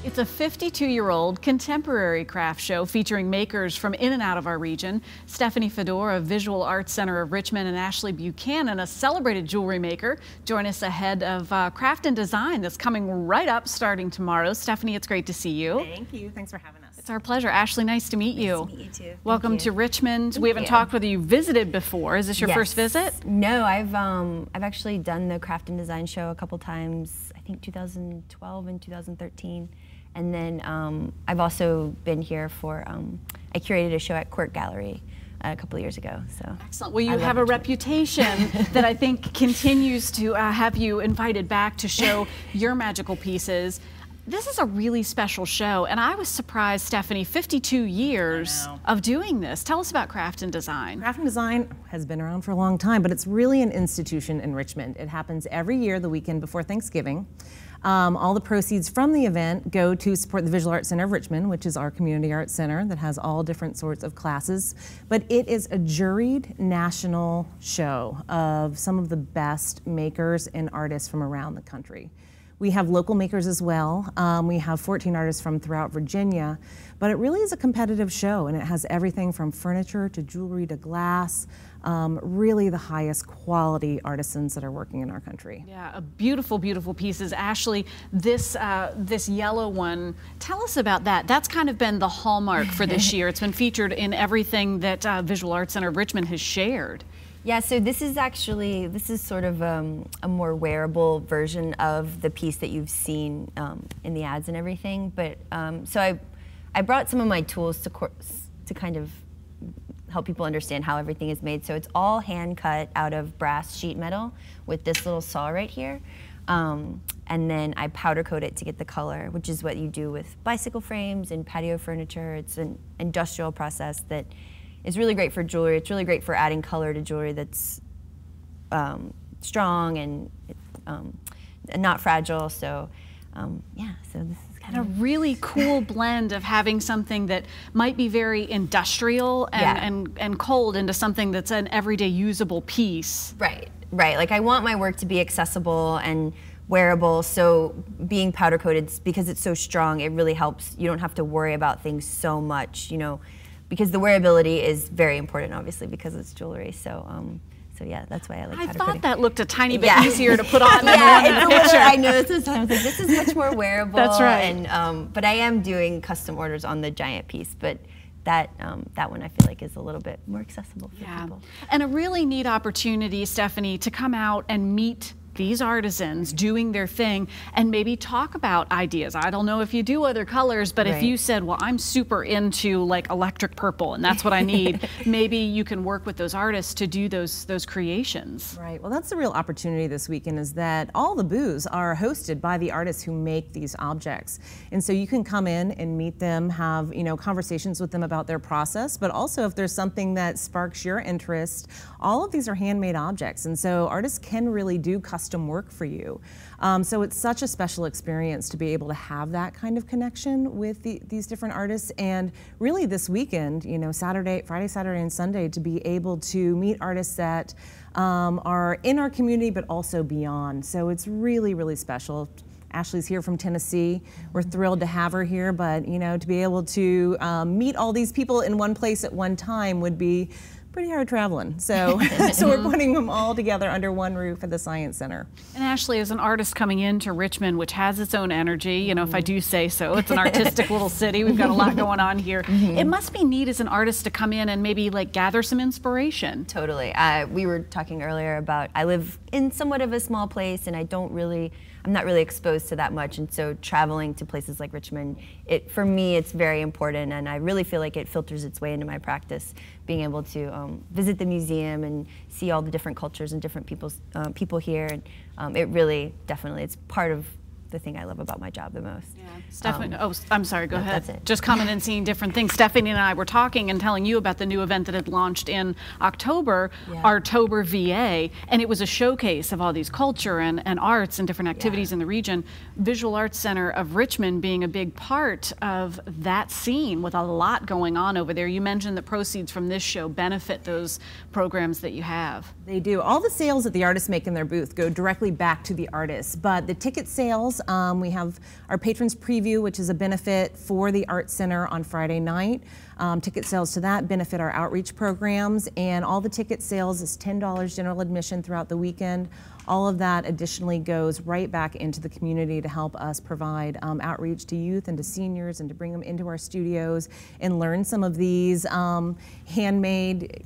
It's a 52-year-old contemporary craft show featuring makers from in and out of our region. Stephanie Fedor of Visual Arts Center of Richmond and Ashley Buchanan, a celebrated jewelry maker, join us ahead of Craft and Design that's coming right up starting tomorrow. Stephanie, it's great to see you. Thank you. Thanks for having us. It's our pleasure. Ashley, nice to meet you. Nice to meet you too. Welcome to Richmond. We haven't talked with you visited before. Is this your first visit? No, I've actually done the Craft and Design show a couple times. I think 2012 and 2013. And then I've also been here for, I curated a show at Quirk Gallery a couple of years ago. So excellent. Well, you have a reputation that I think continues to have you invited back to show your magical pieces. This is a really special show, and I was surprised, Stephanie, 52 years of doing this. Tell us about Craft and Design. Craft and Design has been around for a long time, but it's really an institution in Richmond. It happens every year, the weekend before Thanksgiving. All the proceeds from the event go to support the Visual Arts Center of Richmond, which is our community arts center that has all different sorts of classes. But it is a juried national show of some of the best makers and artists from around the country. We have local makers as well. We have 14 artists from throughout Virginia, but it really is a competitive show, and it has everything from furniture to jewelry to glass, really the highest quality artisans that are working in our country. Yeah, beautiful, beautiful pieces. Ashley, this yellow one, tell us about that. That's kind of been the hallmark for this year. It's been featured in everything that Visual Arts Center of Richmond has shared. Yeah, so this is sort of a more wearable version of the piece that you've seen in the ads and everything. But so I brought some of my tools to kind of help people understand how everything is made. So it's all hand cut out of brass sheet metal with this little saw right here. And then I powder coat it to get the color, which is what you do with bicycle frames and patio furniture. It's an industrial process that is really great for jewelry. It's really great for adding color to jewelry that's strong and not fragile. So yeah, so this is kind of a really cool blend of having something that might be very industrial and cold into something that's an everyday usable piece. Right, right. Like I want my work to be accessible and wearable, so being powder coated, because it's so strong, it really helps. You don't have to worry about things so much, you know, because the wearability is very important, obviously, because it's jewelry. So, so yeah, that's why I like powder coating. I thought that looked a tiny bit easier to put on than the one picture. I know sometimes like this is much more wearable. That's right. And but I am doing custom orders on the giant piece, but that one I feel like is a little bit more accessible for people. And a really neat opportunity, Stephanie, to come out and meet these artisans doing their thing and maybe talk about ideas. I don't know if you do other colors, but if you said, well, I'm super into like electric purple and that's what I need, maybe you can work with those artists to do those creations. Right, well that's the real opportunity this weekend, is that all the booths are hosted by the artists who make these objects. And so you can come in and meet them, have conversations with them about their process, but also if there's something that sparks your interest, all of these are handmade objects. And so artists can really do custom work for you. So it's such a special experience to be able to have that kind of connection with these different artists, and really this weekend, Friday, Saturday, and Sunday, to be able to meet artists that are in our community but also beyond. So it's really, really special. Ashley's here from Tennessee. We're thrilled to have her here, but to be able to meet all these people in one place at one time would be pretty hard traveling. So, so we're putting them all together under one roof at the Science Center. And Ashley, as an artist coming into Richmond, which has its own energy, if I do say so, it's an artistic little city. We've got a lot going on here. It must be neat as an artist to come in and maybe like gather some inspiration. Totally. We were talking earlier about, I live in somewhat of a small place and I'm not really exposed to that much, and so traveling to places like Richmond, for me, it's very important, and I really feel like it filters its way into my practice, being able to visit the museum and see all the different cultures and different people here, and it really, definitely, it's part of the thing I love about my job the most. Yeah. Stephanie, I'm sorry, go ahead. That's it. Just coming and seeing different things. Stephanie and I were talking and telling you about the new event that had launched in October, Artober VA, and it was a showcase of all these culture and arts and different activities in the region. Visual Arts Center of Richmond being a big part of that scene with a lot going on over there. You mentioned that proceeds from this show benefit those programs that you have. They do. All the sales that the artists make in their booth go directly back to the artists, but the ticket sales sales. We have our Patrons Preview, which is a benefit for the Art Center on Friday night. Ticket sales to that benefit our outreach programs, and all the ticket sales is $10 general admission throughout the weekend. All of that additionally goes right back into the community to help us provide outreach to youth and to seniors, and to bring them into our studios and learn some of these handmade,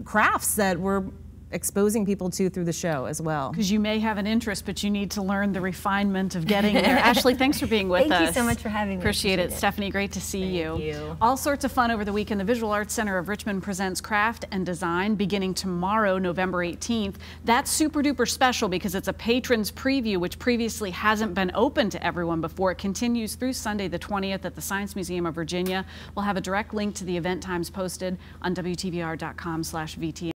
crafts that we're exposing people to through the show as well. Because you may have an interest, but you need to learn the refinement of getting there. Ashley, thanks for being with us. Thank you so much for having me. Appreciate it. Stephanie, great to see you. Thank you. All sorts of fun over the weekend. The Visual Arts Center of Richmond presents Craft and Design beginning tomorrow, November 18th. That's super duper special because it's a patrons preview, which previously hasn't been open to everyone before. It continues through Sunday the 20th at the Science Museum of Virginia. We'll have a direct link to the event times posted on WTVR.com/VTN.